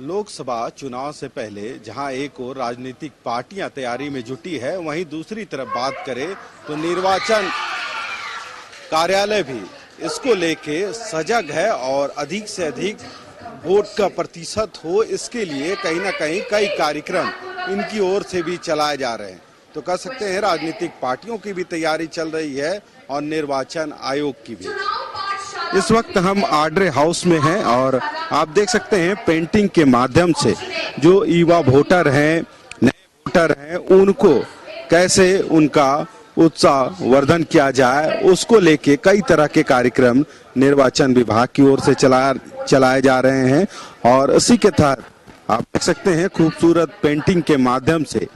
लोकसभा चुनाव से पहले जहां एक ओर राजनीतिक पार्टियां तैयारी में जुटी है, वहीं दूसरी तरफ बात करें तो निर्वाचन कार्यालय भी इसको लेके सजग है और अधिक से अधिक वोट का प्रतिशत हो, इसके लिए कहीं ना कहीं कई कार्यक्रम इनकी ओर से भी चलाए जा रहे हैं। तो कह सकते हैं राजनीतिक पार्टियों की भी तैयारी चल रही है और निर्वाचन आयोग की भी। इस वक्त हम आड्रे हाउस में हैं और आप देख सकते हैं पेंटिंग के माध्यम से जो युवा वोटर हैं, नए वोटर हैं, उनको कैसे उनका उत्साह वर्धन किया जाए, उसको लेके कई तरह के कार्यक्रम निर्वाचन विभाग की ओर से चलाए जा रहे हैं। और इसी के तहत आप देख सकते हैं खूबसूरत पेंटिंग के माध्यम से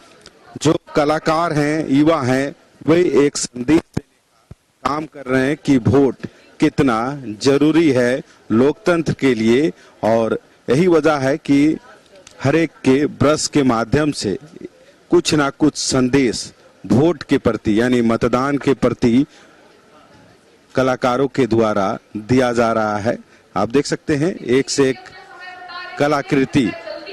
जो कलाकार हैं, युवा हैं, वे एक संदेश देने का काम कर रहे हैं कि वोट कितना जरूरी है लोकतंत्र के लिए। और यही वजह है कि हर एक के ब्रश के माध्यम से कुछ ना कुछ संदेश वोट के प्रति यानी मतदान के प्रति कलाकारों के द्वारा दिया जा रहा है। आप देख सकते हैं एक से एक कलाकृति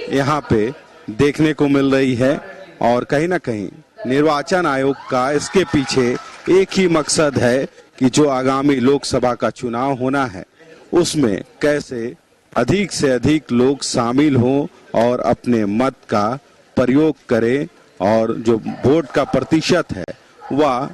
यहाँ पे देखने को मिल रही है और कहीं ना कहीं निर्वाचन आयोग का इसके पीछे एक ही मकसद है कि जो आगामी लोकसभा का चुनाव होना है उसमें कैसे अधिक से अधिक लोग शामिल हों और अपने मत का प्रयोग करें और जो वोट का प्रतिशत है वह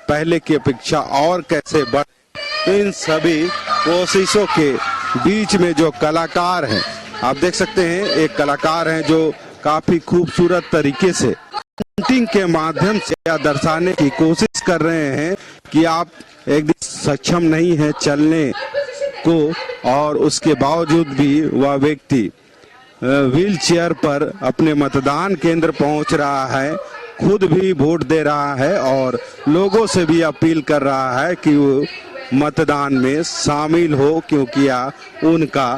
पहले की अपेक्षा और कैसे बढ़े। तो इन सभी कोशिशों के बीच में जो कलाकार हैं, आप देख सकते हैं एक कलाकार हैं जो काफी खूबसूरत तरीके से पेंटिंग के माध्यम से यह दर्शाने की कोशिश कर रहे हैं कि आप एक दिन सक्षम नहीं है चलने को और उसके बावजूद भी वह व्यक्ति व्हील चेयर पर अपने मतदान केंद्र पहुंच रहा है, खुद भी वोट दे रहा है और लोगों से भी अपील कर रहा है कि वो मतदान में शामिल हो क्योंकि यह उनका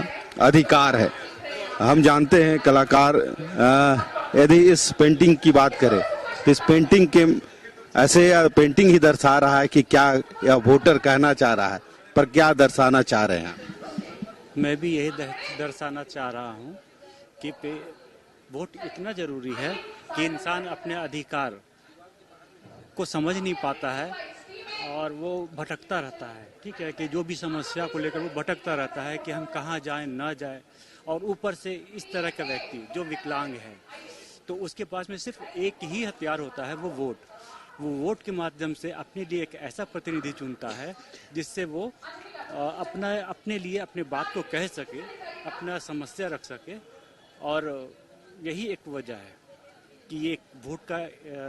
अधिकार है। हम जानते हैं कलाकार यदि इस पेंटिंग की बात करें तो इस पेंटिंग के ऐसे पेंटिंग ही दर्शा रहा है कि क्या यह वोटर कहना चाह रहा है, पर क्या दर्शाना चाह रहे हैं? मैं भी यही दर्शाना चाह रहा हूँ कि वोट इतना ज़रूरी है कि इंसान अपने अधिकार को समझ नहीं पाता है और वो भटकता रहता है। ठीक है कि जो भी समस्या को लेकर वो भटकता रहता है कि हम कहाँ जाएं ना जाएं। और ऊपर से इस तरह का व्यक्ति जो विकलांग है तो उसके पास में सिर्फ एक ही हथियार होता है, वो वोट। वो वोट के माध्यम से अपने लिए एक ऐसा प्रतिनिधि चुनता है जिससे वो अपने लिए अपने बात को कह सके, अपना समस्या रख सके। और यही एक वजह है कि ये वोट का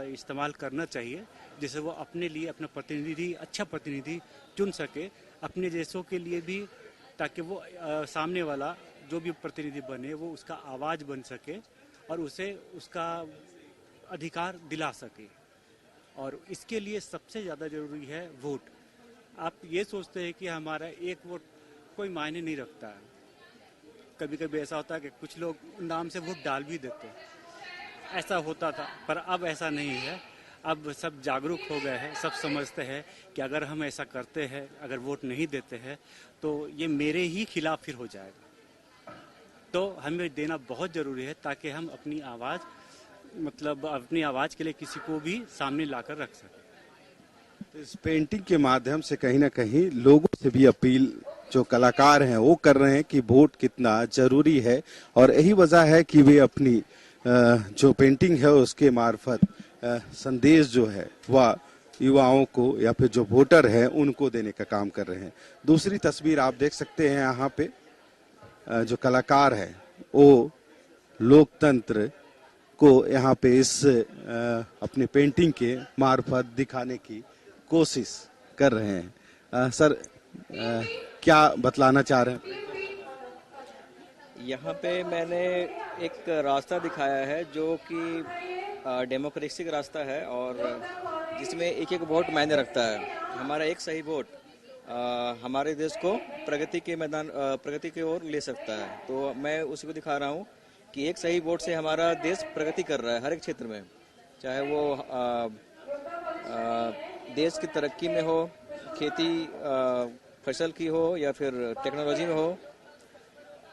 इस्तेमाल करना चाहिए जिससे वो अपने लिए अपना प्रतिनिधि, अच्छा प्रतिनिधि चुन सके अपने देशों के लिए भी, ताकि वो सामने वाला जो भी प्रतिनिधि बने वो उसका आवाज़ बन सके और उसे उसका अधिकार दिला सके। और इसके लिए सबसे ज़्यादा ज़रूरी है वोट। आप ये सोचते हैं कि हमारा एक वोट कोई मायने नहीं रखता है। कभी कभी ऐसा होता है कि कुछ लोग नाम से वोट डाल भी देते हैं, ऐसा होता था, पर अब ऐसा नहीं है। अब सब जागरूक हो गए हैं, सब समझते हैं कि अगर हम ऐसा करते हैं, अगर वोट नहीं देते हैं तो ये मेरे ही खिलाफ फिर हो जाएगा। तो हमें देना बहुत ज़रूरी है ताकि हम अपनी आवाज़ अपनी आवाज़ के लिए किसी को भी सामने लाकर रख सकें। तो इस पेंटिंग के माध्यम से कहीं ना कहीं लोगों से भी अपील जो कलाकार हैं वो कर रहे हैं कि वोट कितना जरूरी है और यही वजह है कि वे अपनी जो पेंटिंग है उसके मार्फत संदेश जो है वह युवाओं को या फिर जो वोटर है उनको देने का काम कर रहे हैं। दूसरी तस्वीर आप देख सकते हैं यहाँ पे जो कलाकार है वो लोकतंत्र को यहाँ पे इस अपने पेंटिंग के मार्फत दिखाने की कोशिश कर रहे हैं। सर क्या बतलाना चाह रहे हैं? यहाँ पे मैंने एक रास्ता दिखाया है जो कि डेमोक्रेसी का रास्ता है और जिसमें एक एक वोट मायने रखता है। हमारा एक सही वोट हमारे देश को प्रगति की ओर ले सकता है। तो मैं उसी को दिखा रहा हूँ कि एक सही वोट से हमारा देश प्रगति कर रहा है हर एक क्षेत्र में, चाहे वो देश की तरक्की में हो, खेती फसल की हो या फिर टेक्नोलॉजी में हो।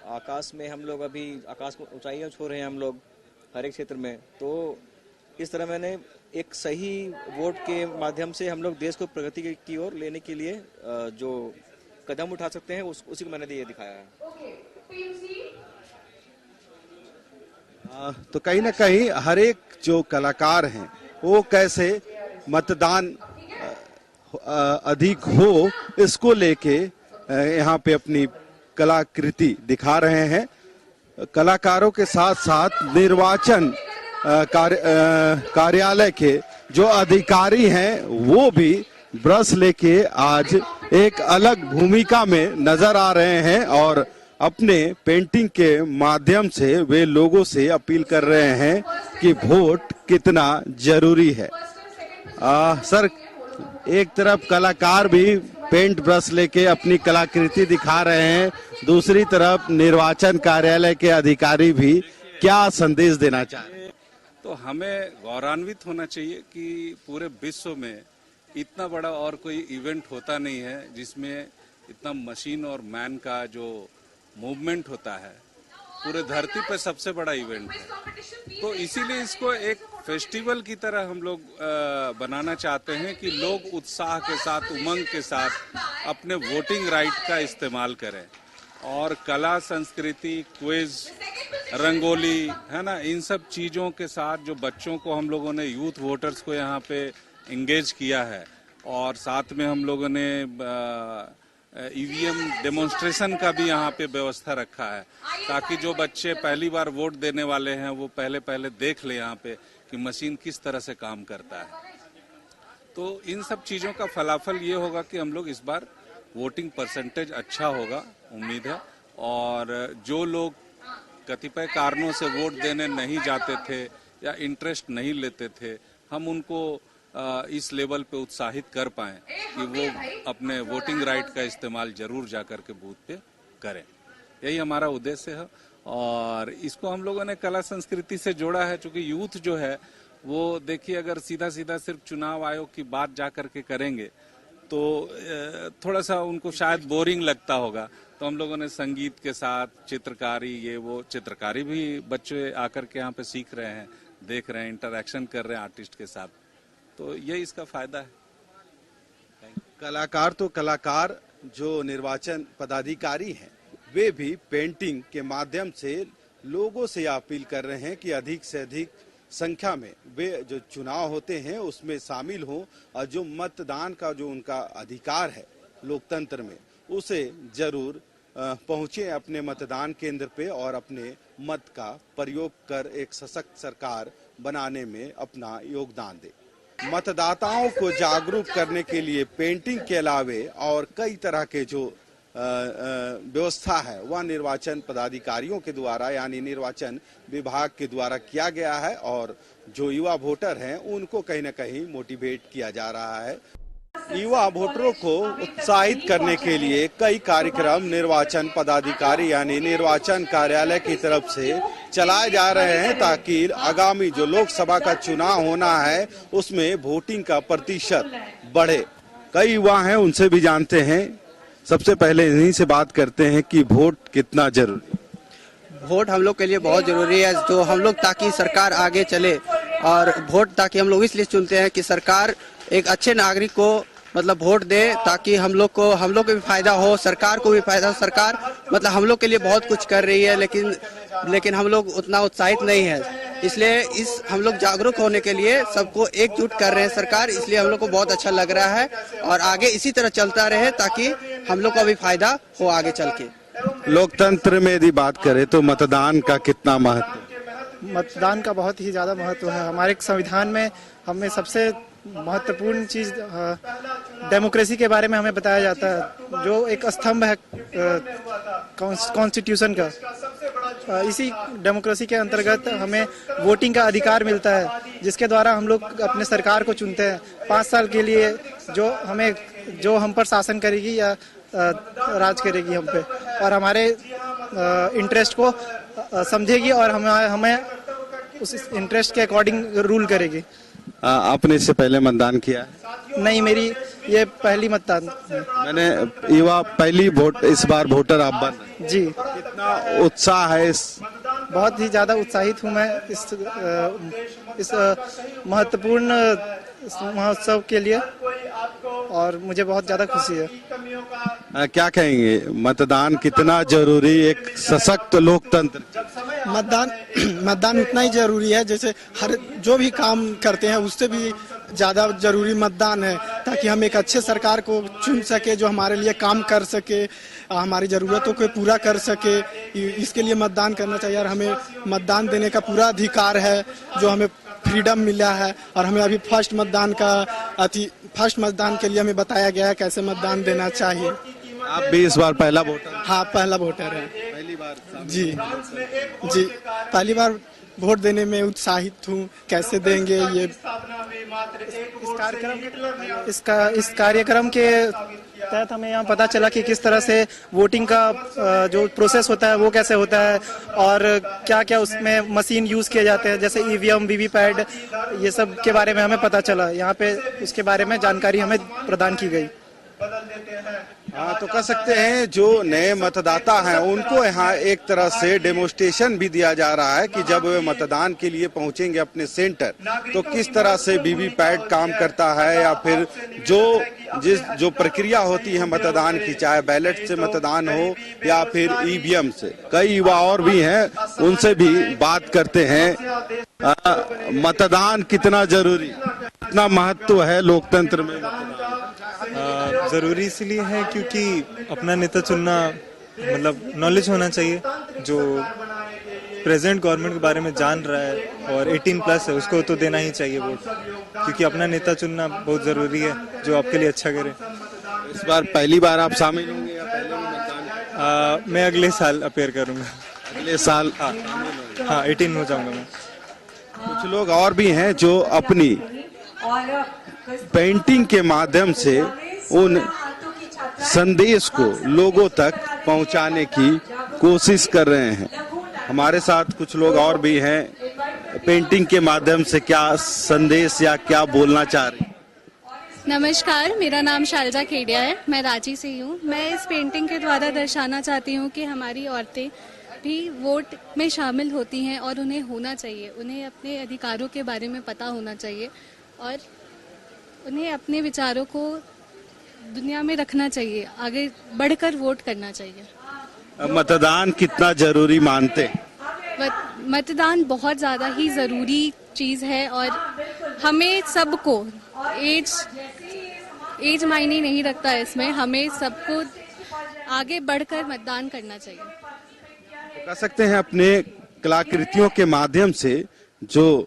आकाश में हम लोग अभी आकाश को ऊंचाइयां छू रहे हैं हम लोग हर एक क्षेत्र में। तो इस तरह मैंने एक सही वोट के माध्यम से हम लोग देश को प्रगति की ओर लेने के लिए जो कदम उठा सकते हैं उसी को मैंने ये दिखाया है। तो कहीं ना कहीं हर एक जो कलाकार हैं वो कैसे मतदान अधिक हो इसको लेके यहाँ पे अपनी कलाकृति दिखा रहे हैं। कलाकारों के साथ साथ निर्वाचन कार्यालय के जो अधिकारी हैं वो भी ब्रश लेके आज एक अलग भूमिका में नजर आ रहे हैं और अपने पेंटिंग के माध्यम से वे लोगों से अपील कर रहे हैं कि वोट कितना जरूरी है। सर, एक तरफ कलाकार भी पेंट ब्रश लेके अपनी कलाकृति दिखा रहे हैं, दूसरी तरफ निर्वाचन कार्यालय के अधिकारी भी क्या संदेश देना चाहते हैं? तो हमें गौरवान्वित होना चाहिए कि पूरे विश्व में इतना बड़ा और कोई इवेंट होता नहीं है जिसमें इतना मशीन और मैन का जो मूवमेंट होता है, पूरे धरती पर सबसे बड़ा इवेंट है। तो इसीलिए इसको एक फेस्टिवल की तरह हम लोग बनाना चाहते हैं कि लोग उत्साह के साथ, उमंग के साथ अपने वोटिंग राइट का इस्तेमाल करें और कला, संस्कृति, क्विज, रंगोली, है ना, इन सब चीजों के साथ जो बच्चों को हम लोगों ने, यूथ वोटर्स को यहाँ पे इंगेज किया है और साथ में हम लोगों ने ईवीएम डेमोन्स्ट्रेशन का भी यहाँ पे व्यवस्था रखा है ताकि जो बच्चे पहली बार वोट देने वाले हैं वो पहले देख ले यहाँ पे कि मशीन किस तरह से काम करता है। तो इन सब चीजों का फलाफल ये होगा कि हम लोग इस बार वोटिंग परसेंटेज अच्छा होगा, उम्मीद है। और जो लोग कतिपय कारणों से वोट देने नहीं जाते थे या इंटरेस्ट नहीं लेते थे, हम उनको इस लेवल पे उत्साहित कर पाएं कि वो अपने वोटिंग राइट का इस्तेमाल जरूर जाकर के बूथ पे करें। यही हमारा उद्देश्य है और इसको हम लोगों ने कला संस्कृति से जोड़ा है। क्योंकि यूथ जो है वो देखिए, अगर सीधा सिर्फ चुनाव आयोग की बात जाकर के करेंगे तो थोड़ा सा उनको शायद बोरिंग लगता होगा। तो हम लोगों ने संगीत के साथ चित्रकारी, ये वो चित्रकारी भी बच्चे आकर के यहाँ पे सीख रहे हैं, देख रहे हैं, इंटरेक्शन कर रहे हैं आर्टिस्ट के साथ। तो ये इसका फायदा है। कलाकार तो कलाकार, जो निर्वाचन पदाधिकारी हैं वे भी पेंटिंग के माध्यम से लोगों से अपील कर रहे हैं कि अधिक से अधिक संख्या में वे जो चुनाव होते हैं उसमें शामिल हों और जो मतदान का जो उनका अधिकार है लोकतंत्र में, उसे जरूर पहुंचे अपने मतदान केंद्र पे और अपने मत का प्रयोग कर एक सशक्त सरकार बनाने में अपना योगदान दे। मतदाताओं को जागरूक करने के लिए पेंटिंग के अलावे और कई तरह के जो व्यवस्था है वह निर्वाचन पदाधिकारियों के द्वारा यानी निर्वाचन विभाग के द्वारा किया गया है और जो युवा वोटर हैं उनको कहीं न कहीं मोटिवेट किया जा रहा है। युवा वोटरों को उत्साहित करने के लिए कई कार्यक्रम निर्वाचन पदाधिकारी यानी निर्वाचन कार्यालय की तरफ से चलाए जा रहे हैं ताकि आगामी जो लोकसभा का चुनाव होना है उसमें वोटिंग का प्रतिशत बढ़े। कई युवा हैं, उनसे भी जानते हैं। सबसे पहले इन्हीं से बात करते हैं कि वोट कितना जरूरी है। वोट हम लोग के लिए बहुत जरूरी है, तो हम लोग ताकि सरकार आगे चले, और वोट ताकि हम लोग इसलिए चुनते हैं कि सरकार एक अच्छे नागरिक को मतलब वोट दे ताकि हम लोग को भी फायदा हो, सरकार को भी फायदा हो। सरकार मतलब हम लोग के लिए बहुत कुछ कर रही है, लेकिन हम लोग उतना उत्साहित नहीं है। इसलिए हम लोग जागरूक होने के लिए सबको एकजुट कर रहे हैं सरकार, इसलिए हम लोग को बहुत अच्छा लग रहा है और आगे इसी तरह चलता रहे ताकि हम लोग को भी फायदा हो आगे चल के। लोकतंत्र में यदि बात करें तो मतदान का कितना महत्व? मतदान का बहुत ही ज्यादा महत्व है। हमारे संविधान में हमें सबसे महत्वपूर्ण चीज डेमोक्रेसी के बारे में हमें बताया जाता है, जो एक स्तंभ है कॉन्स्टिट्यूशन का। इसी डेमोक्रेसी के अंतर्गत हमें वोटिंग का अधिकार मिलता है, जिसके द्वारा हम लोग अपने सरकार को चुनते हैं 5 साल के लिए, जो हम पर शासन करेगी या राज करेगी हम पे, और हमारे इंटरेस्ट को समझेगी और हमें उस इंटरेस्ट के अकॉर्डिंग रूल करेगी। आपने इससे पहले मतदान किया? नहीं, मेरी ये पहली मतदान। मैंने युवा पहली वोट इस बार वोटर आप बन रहे हैं। जी, कितना उत्साह है इस बहुत ही ज्यादा उत्साहित हूँ मैं इस महत्वपूर्ण महोत्सव के लिए, और मुझे बहुत ज्यादा खुशी है। क्या कहेंगे, मतदान कितना जरूरी एक सशक्त लोकतंत्र? मतदान उतना ही जरूरी है जैसे हर जो भी काम करते हैं उससे भी ज्यादा जरूरी मतदान है, ताकि हम एक अच्छे सरकार को चुन सके जो हमारे लिए काम कर सके, हमारी जरूरतों को पूरा कर सके। इसके लिए मतदान करना चाहिए और हमें मतदान देने का पूरा अधिकार है, जो हमें फ्रीडम मिला है। और हमें अभी फर्स्ट मतदान के लिए हमें बताया गया है कैसे मतदान देना चाहिए। आप भी इस बार पहला वोटर? हाँ, पहला वोटर है। पहली बार? जी जी, पहली बार वोट देने में उत्साहित हूँ। कैसे देंगे ये इस कार्यक्रम के तहत हमें यहाँ पता चला कि किस तरह से वोटिंग का जो प्रोसेस होता है वो कैसे होता है, और क्या क्या उसमें मशीन यूज किए जाते हैं, जैसे ईवीएम, वीवीपैट, ये सब के बारे में हमें पता चला। यहाँ पे उसके बारे में जानकारी हमें प्रदान की गई। हाँ, तो कह सकते हैं जो नए मतदाता हैं उनको यहाँ एक तरह से डेमोन्स्ट्रेशन भी दिया जा रहा है कि जब वे मतदान के लिए पहुंचेंगे अपने सेंटर तो किस तरह से वीवीपैट काम करता है, या फिर जो प्रक्रिया होती है मतदान की, चाहे बैलेट से मतदान हो या फिर ईवीएम से। कई युवा और भी हैं, उनसे भी बात करते हैं। मतदान कितना जरूरी, कितना महत्व है लोकतंत्र में? ज़रूरी इसलिए है क्योंकि अपना नेता चुनना मतलब नॉलेज होना चाहिए। जो प्रेजेंट गवर्नमेंट के बारे में जान रहा है और 18+ है उसको तो देना ही चाहिए वोट, क्योंकि अपना नेता चुनना बहुत ज़रूरी है जो आपके लिए अच्छा करे। इस बार पहली बार आप शामिल होंगे या पहले भी मतदान? मैं अगले साल अपेयर करूँगा। अगले साल? हाँ, 18 हो जाऊँगा मैं। कुछ लोग और भी हैं जो अपनी पेंटिंग के माध्यम से उन संदेश को लोगों तक पहुंचाने की कोशिश कर रहे हैं। हमारे साथ कुछ लोग और भी हैं। पेंटिंग के माध्यम से क्या संदेश या क्या बोलना चाह रहे हैं? नमस्कार, मेरा नाम शालजा खेड़िया है, मैं रांची से हूँ। मैं इस पेंटिंग के द्वारा दर्शाना चाहती हूँ कि हमारी औरतें भी वोट में शामिल होती हैं और उन्हें होना चाहिए, उन्हें अपने अधिकारों के बारे में पता होना चाहिए और उन्हें अपने विचारों को दुनिया में रखना चाहिए, आगे बढ़कर वोट करना चाहिए। मतदान कितना जरूरी मानते हैं? मतदान बहुत ज़्यादा ही ज़रूरी चीज़ है और हमें सबको एज मायने नहीं रखता है इसमें, हमें सबको आगे बढ़कर मतदान करना चाहिए। तो कह सकते हैं अपने कलाकृतियों के माध्यम से जो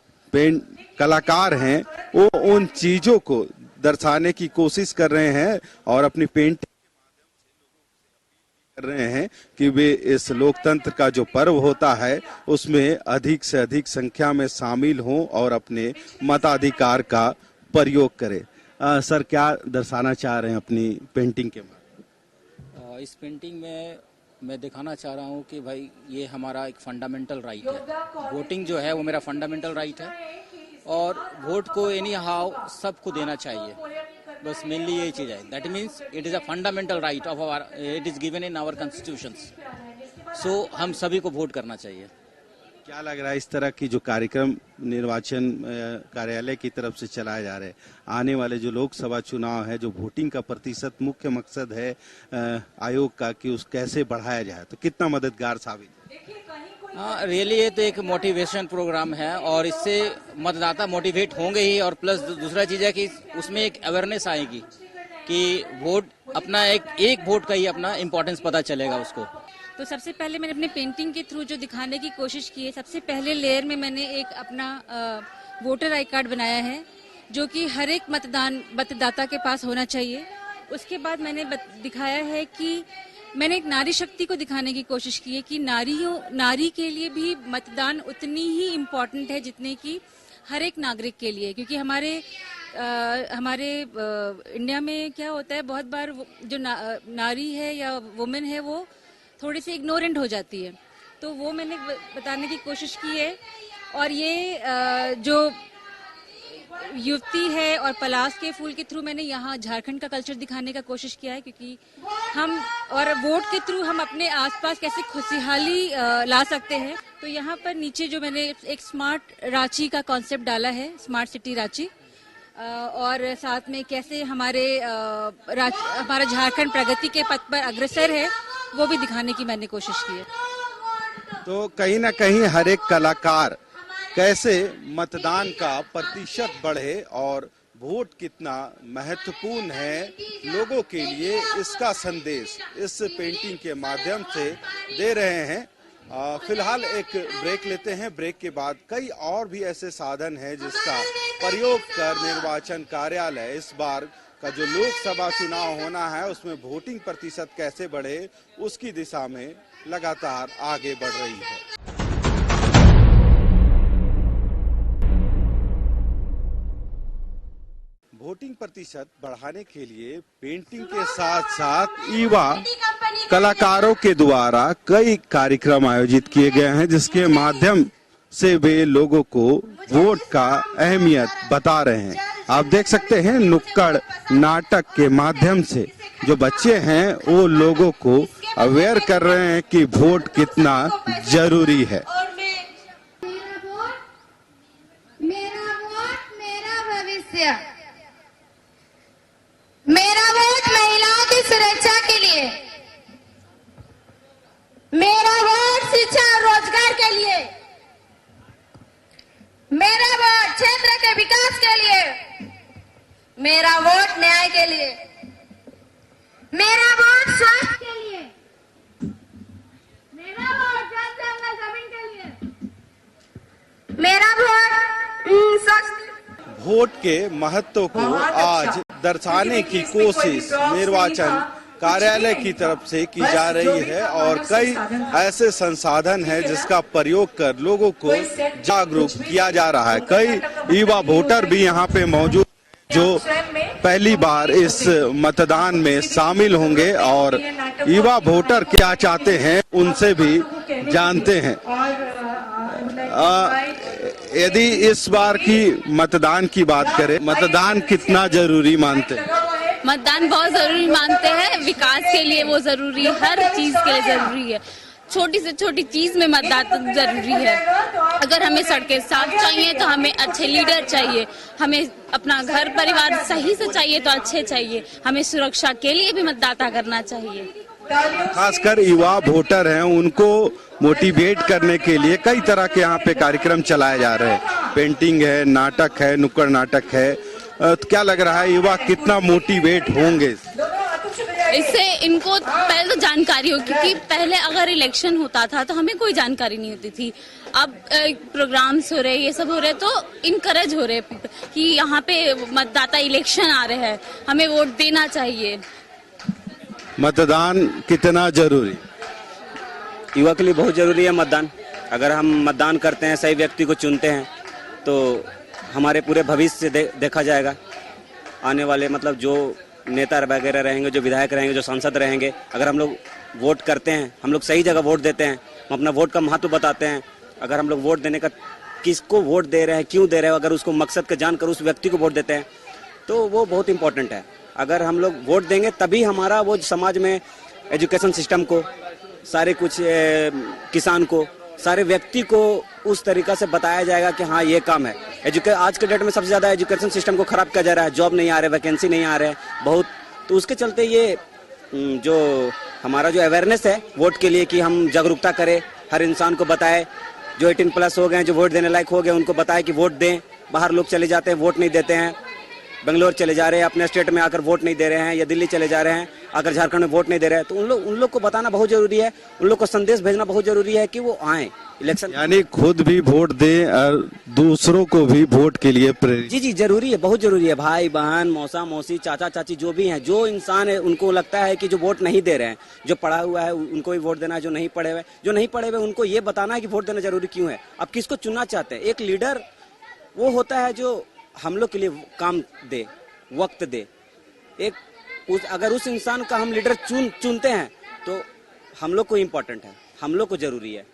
कलाकार हैं वो उन चीजों को दर्शाने की कोशिश कर रहे हैं और अपनी पेंटिंग कर रहे हैं कि वे इस लोकतंत्र का जो पर्व होता है उसमें अधिक से अधिक संख्या में शामिल हों और अपने मताधिकार का प्रयोग करें। सर, क्या दर्शाना चाह रहे हैं अपनी पेंटिंग के माध्यम? इस पेंटिंग में मैं दिखाना चाह रहा हूँ कि भाई ये हमारा एक फंडामेंटल राइट है। वोटिंग जो है वो मेरा फंडामेंटल राइट है और वोट को एनी हाउ सबको देना चाहिए, बस मेनली यही चीज़ है। That means it is a fundamental right of our, it is given in our constitutions. So हम सभी को वोट करना चाहिए। क्या लग रहा है इस तरह की जो कार्यक्रम निर्वाचन कार्यालय की तरफ से चलाए जा रहे हैं, आने वाले जो लोकसभा चुनाव है, जो वोटिंग का प्रतिशत मुख्य मकसद है आयोग का कि उस कैसे बढ़ाया जाए, तो कितना मददगार साबित है? हाँ, रियली ये तो एक मोटिवेशन प्रोग्राम है और इससे मतदाता मोटिवेट होंगे ही, और प्लस दूसरा चीज़ है कि उसमें एक अवेयरनेस आएगी कि वोट अपना एक वोट का ही अपना इम्पोर्टेंस पता चलेगा उसको। तो सबसे पहले मैंने अपने पेंटिंग के थ्रू जो दिखाने की कोशिश की है, सबसे पहले लेयर में मैंने एक अपना वोटर आई कार्ड बनाया है जो कि हर एक मतदाता के पास होना चाहिए। उसके बाद मैंने दिखाया है कि मैंने एक नारी शक्ति को दिखाने की कोशिश की है कि नारी के लिए भी मतदान उतनी ही इम्पोर्टेंट है जितने कि हर एक नागरिक के लिए, क्योंकि हमारे इंडिया में क्या होता है, बहुत बार जो नारी है या वुमेन है वो थोड़ी सी इग्नोरेंट हो जाती है, तो वो मैंने बताने की कोशिश की है। और ये जो युवती है और पलाश के फूल के थ्रू मैंने यहाँ झारखंड का कल्चर दिखाने का कोशिश किया है, क्योंकि हम और वोट के थ्रू हम अपने आसपास कैसे खुशहाली ला सकते हैं। तो यहाँ पर नीचे जो मैंने एक स्मार्ट रांची का कॉन्सेप्ट डाला है, स्मार्ट सिटी रांची, और साथ में कैसे हमारा झारखंड प्रगति के पथ पर अग्रसर है, वो भी दिखाने की मैंने कोशिश की है। तो कहीं ना कहीं हर एक कलाकार कैसे मतदान का प्रतिशत बढ़े और वोट कितना महत्वपूर्ण है लोगों के लिए, इसका संदेश इस पेंटिंग के माध्यम से दे रहे हैं। फिलहाल एक ब्रेक लेते हैं। ब्रेक के बाद कई और भी ऐसे साधन हैं जिसका प्रयोग कर निर्वाचन कार्यालय इस बार का जो लोकसभा चुनाव होना है उसमें वोटिंग प्रतिशत कैसे बढ़े उसकी दिशा में लगातार आगे बढ़ रही है। वोटिंग प्रतिशत बढ़ाने के लिए पेंटिंग के साथ साथ युवा कलाकारों के द्वारा कई कार्यक्रम आयोजित किए गए हैं, जिसके माध्यम से वे लोगों को वोट का अहमियत बता रहे हैं। आप देख सकते हैं नुक्कड़ नाटक के माध्यम से जो बच्चे हैं वो लोगों को अवेयर कर रहे हैं कि वोट कितना जरूरी है। मेरा वोट मेरा भविष्य, मेरा वोट महिलाओं की सुरक्षा के लिए, मेरा वोट शिक्षा और रोजगार के लिए, मेरा वोट क्षेत्र के विकास के लिए, मेरा वोट न्याय के लिए, मेरा वोट स्वास्थ्य के लिए, मेरा वोट जल जमीन के लिए, मेरा वोट स्वास्थ्य। वोट के महत्व को आज दर्शाने की कोशिश निर्वाचन कार्यालय की तरफ से की जा रही है और कई ऐसे संसाधन हैं जिसका प्रयोग कर लोगों को जागरूक किया जा रहा है। कई युवा वोटर भी यहाँ पे मौजूद जो पहली बार इस मतदान में शामिल होंगे और युवा वोटर क्या चाहते हैं उनसे भी जानते हैं। यदि इस बार की मतदान की बात करें, मतदान कितना जरूरी मानते हैं? मतदान बहुत जरूरी मानते हैं, विकास के लिए वो जरूरी है, हर चीज के लिए जरूरी है। छोटी से छोटी चीज में मतदान जरूरी है। अगर हमें सड़कें साफ चाहिए तो हमें अच्छे लीडर चाहिए, हमें अपना घर परिवार सही से चाहिए तो अच्छे चाहिए, हमें सुरक्षा के लिए भी मतदाता करना चाहिए। खासकर युवा वोटर हैं उनको मोटिवेट करने के लिए कई तरह के यहाँ पे कार्यक्रम चलाए जा रहे हैं। पेंटिंग है, नाटक है, नुक्कड़ नाटक है। तो क्या लग रहा है युवा कितना मोटिवेट होंगे इससे? इनको पहले तो जानकारी हो, क्योंकि पहले अगर इलेक्शन होता था तो हमें कोई जानकारी नहीं होती थी। अब प्रोग्राम्स हो रहे, ये सब हो रहे, तो इनकरेज हो रहे कि यहाँ पे मतदाता इलेक्शन आ रहे हैं, हमें वोट देना चाहिए। मतदान कितना जरूरी? युवा के लिए बहुत जरूरी है मतदान। अगर हम मतदान करते हैं, सही व्यक्ति को चुनते हैं, तो हमारे पूरे भविष्य से देखा जाएगा। आने वाले मतलब जो नेता वगैरह रहेंगे, जो विधायक रहेंगे, जो सांसद रहेंगे, अगर हम लोग वोट करते हैं, हम लोग सही जगह वोट देते हैं, हम अपना वोट का महत्व बताते हैं। अगर हम लोग वोट देने का, किसको वोट दे रहे हैं, क्यों दे रहे हैं, अगर उसको मकसद का जानकर उस व्यक्ति को वोट देते हैं तो वो बहुत इंपॉर्टेंट है। अगर हम लोग वोट देंगे तभी हमारा वो समाज में एजुकेशन सिस्टम को, सारे कुछ किसान को, सारे व्यक्ति को उस तरीका से बताया जाएगा कि हाँ ये काम है। आज के डेट में सबसे ज्यादा एजुकेशन सिस्टम को खराब किया जा रहा है, जॉब नहीं आ रहे, वैकेंसी नहीं आ रहे बहुत, तो उसके चलते ये जो हमारा जो अवेयरनेस है वोट के लिए कि हम जागरूकता करें, हर इंसान को बताएं, जो 18+ हो गए हैं, जो वोट देने लायक हो गए, उनको बताएं कि वोट दें। बाहर लोग चले जाते हैं, वोट नहीं देते हैं, बेंगलोर चले जा रहे हैं, अपने स्टेट में आकर वोट नहीं दे रहे हैं, या दिल्ली चले जा रहे हैं आकर झारखंड में वोट नहीं दे रहे हैं, तो उन लोग को बताना बहुत जरूरी है, उन लोग को संदेश भेजना बहुत जरूरी है कि वो आए इलेक्शन। यानी खुद भी वोट दें और दूसरों को भी वोट के लिए प्रेरित। जी जरूरी है, बहुत जरूरी है। भाई बहन, मौसा मौसी, चाचा चाची जो भी हैं, जो इंसान है उनको लगता है कि जो वोट नहीं दे रहे हैं, जो पढ़ा हुआ है उनको ही वोट देना है, जो नहीं पढ़े हुए उनको ये बताना है कि वोट देना जरूरी क्यों है। अब किसको चुनना चाहते हैं? एक लीडर वो होता है जो हम लोग के लिए काम दे, वक्त दे। अगर उस इंसान का हम लीडर चुनते हैं तो हम लोग को इम्पोर्टेंट है, हम लोग को जरूरी है।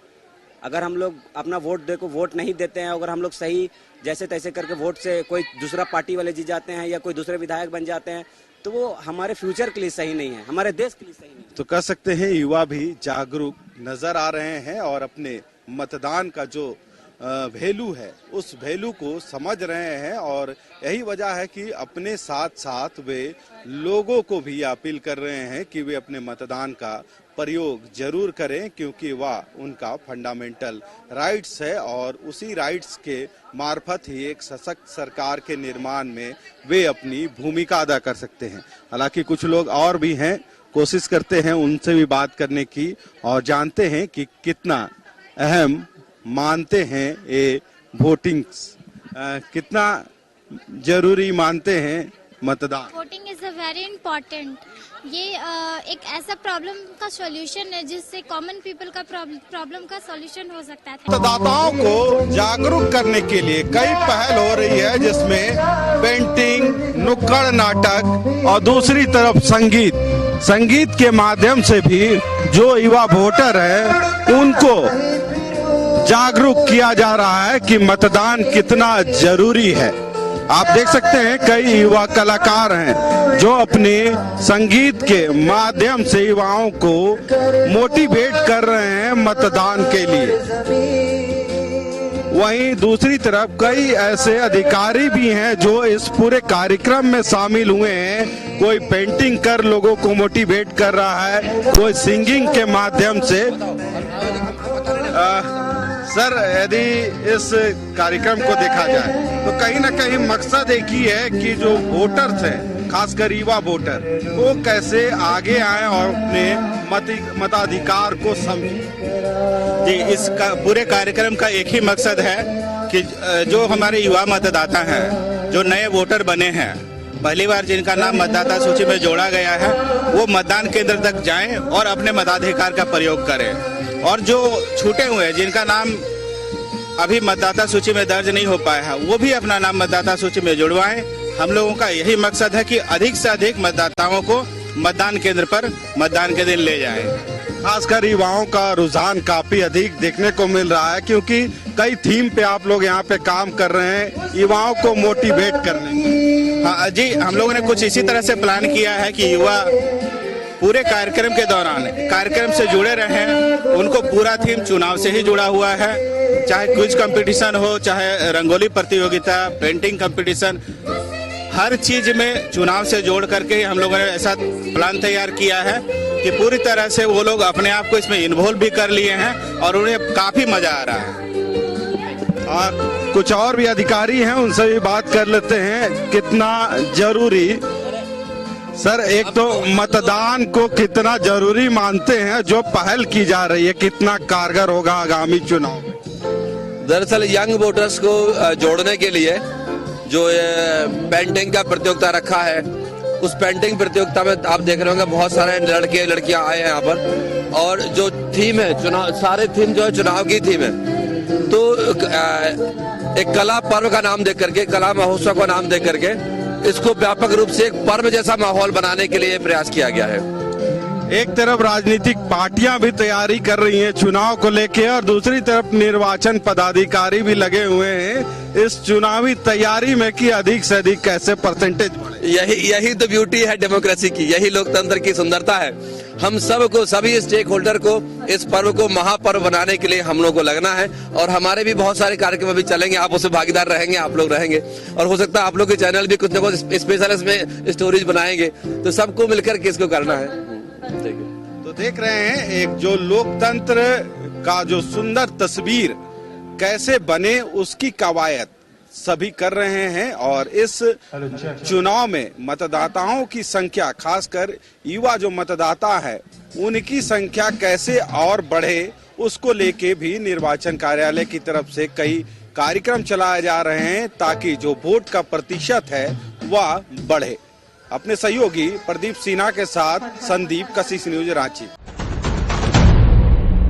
अगर हम लोग अपना वोट दे को वोट नहीं देते हैं, अगर हम लोग सही जैसे तैसे करके वोट से कोई दूसरा पार्टी वाले जीत जाते हैं या कोई दूसरे विधायक बन जाते हैं, तो वो हमारे फ्यूचर के लिए सही नहीं है, हमारे देश के लिए सही नहीं है। तो कह सकते हैं युवा भी जागरूक नजर आ रहे हैं और अपने मतदान का जो वैल्यू है उस वैल्यू को समझ रहे हैं, और यही वजह है कि अपने साथ साथ वे लोगों को भी अपील कर रहे हैं कि वे अपने मतदान का प्रयोग जरूर करें, क्योंकि वह उनका फंडामेंटल राइट्स है और उसी राइट्स के मार्फत ही एक सशक्त सरकार के निर्माण में वे अपनी भूमिका अदा कर सकते हैं। हालांकि कुछ लोग और भी हैं, कोशिश करते हैं उनसे भी बात करने की और जानते हैं कि कितना अहम मानते हैं ये वोटिंग, कितना जरूरी मानते हैं मतदान। Voting is a very important. ये एक ऐसा प्रॉब्लम का सॉल्यूशन है जिससे कॉमन पीपल का प्रॉब्लम का सॉल्यूशन हो सकता है। मतदाताओं को जागरूक करने के लिए कई पहल हो रही है, जिसमें पेंटिंग, नुक्कड़ नाटक और दूसरी तरफ संगीत के माध्यम से भी जो युवा वोटर है उनको जागरूक किया जा रहा है कि मतदान कितना जरूरी है। आप देख सकते हैं कई युवा कलाकार हैं जो अपने संगीत के माध्यम से युवाओं को मोटिवेट कर रहे हैं मतदान के लिए। वहीं दूसरी तरफ कई ऐसे अधिकारी भी हैं जो इस पूरे कार्यक्रम में शामिल हुए हैं। कोई पेंटिंग कर लोगों को मोटिवेट कर रहा है, कोई सिंगिंग के माध्यम से। सर, यदि इस कार्यक्रम को देखा जाए तो कहीं ना कहीं मकसद एक ही है कि जो वोटर्स हैं, खासकर युवा वोटर, वो कैसे आगे आए और अपने मताधिकार को समझें। जी, इस पूरे कार्यक्रम का एक ही मकसद है कि जो हमारे युवा मतदाता हैं, जो नए वोटर बने हैं, पहली बार जिनका नाम मतदाता सूची में जोड़ा गया है, वो मतदान केंद्र तक जाएं और अपने मताधिकार का प्रयोग करें। और जो छूटे हुए हैं, जिनका नाम अभी मतदाता सूची में दर्ज नहीं हो पाया है, वो भी अपना नाम मतदाता सूची में जुड़वाएं। हम लोगों का यही मकसद है कि अधिक से अधिक मतदाताओं को मतदान केंद्र पर मतदान के दिन ले जाएं। खासकर युवाओं का रुझान काफी अधिक देखने को मिल रहा है, क्योंकि कई थीम पे आप लोग यहाँ पे काम कर रहे हैं युवाओं को मोटिवेट करने। हाँ जी, हम लोगों ने कुछ इसी तरह से प्लान किया है कि युवा पूरे कार्यक्रम के दौरान कार्यक्रम से जुड़े रहें। उनको पूरा थीम चुनाव से ही जुड़ा हुआ है, चाहे क्विज कंपटीशन हो, चाहे रंगोली प्रतियोगिता, पेंटिंग कंपटीशन, हर चीज में चुनाव से जोड़ करके हम लोगों ने ऐसा प्लान तैयार किया है कि पूरी तरह से वो लोग अपने आप को इसमें इन्वॉल्व भी कर लिए हैं और उन्हें काफी मजा आ रहा है। और कुछ और भी अधिकारी हैं, उनसे भी बात कर लेते हैं कितना जरूरी। सर, एक तो मतदान को कितना जरूरी मानते हैं जो पहल की जा रही है, कितना कारगर होगा आगामी चुनाव? दरअसल यंग वोटर्स को जोड़ने के लिए जो पेंटिंग का प्रतियोगिता रखा है, उस पेंटिंग प्रतियोगिता में आप देख रहे होंगे बहुत सारे लड़के लड़कियां आए हैं यहाँ पर, और जो थीम है चुनाव, सारे थीम जो है चुनाव की थीम है। तो एक कला पर्व का नाम दे करके, कला महोत्सव का नाम दे करके इसको व्यापक रूप से एक पर्व जैसा माहौल बनाने के लिए प्रयास किया गया है। एक तरफ राजनीतिक पार्टियां भी तैयारी कर रही हैं चुनाव को लेके, और दूसरी तरफ निर्वाचन पदाधिकारी भी लगे हुए हैं इस चुनावी तैयारी में कि अधिक से अधिक कैसे परसेंटेज बढ़े। यही तो ब्यूटी है डेमोक्रेसी की, यही लोकतंत्र की सुंदरता है। हम सबको, सभी स्टेक होल्डर को इस पर्व को महापर्व बनाने के लिए हम लोग को लगना है, और हमारे भी बहुत सारे कार्यक्रम अभी चलेंगे, आप उसमें भागीदार रहेंगे, आप लोग रहेंगे, और हो सकता है आप लोग के चैनल भी कुछ न कुछ स्पेशल इसमें स्टोरीज बनाएंगे, तो सबको मिलकर के इसको करना है। तो देख रहे हैं एक जो लोकतंत्र का जो सुंदर तस्वीर कैसे बने उसकी कवायद सभी कर रहे हैं, और इस चुनाव में मतदाताओं की संख्या, खासकर युवा जो मतदाता है उनकी संख्या कैसे और बढ़े उसको लेके भी निर्वाचन कार्यालय की तरफ से कई कार्यक्रम चलाए जा रहे हैं, ताकि जो वोट का प्रतिशत है वह बढ़े। अपने सहयोगी प्रदीप सिन्हा के साथ संदीप, कशिश न्यूज, रांची।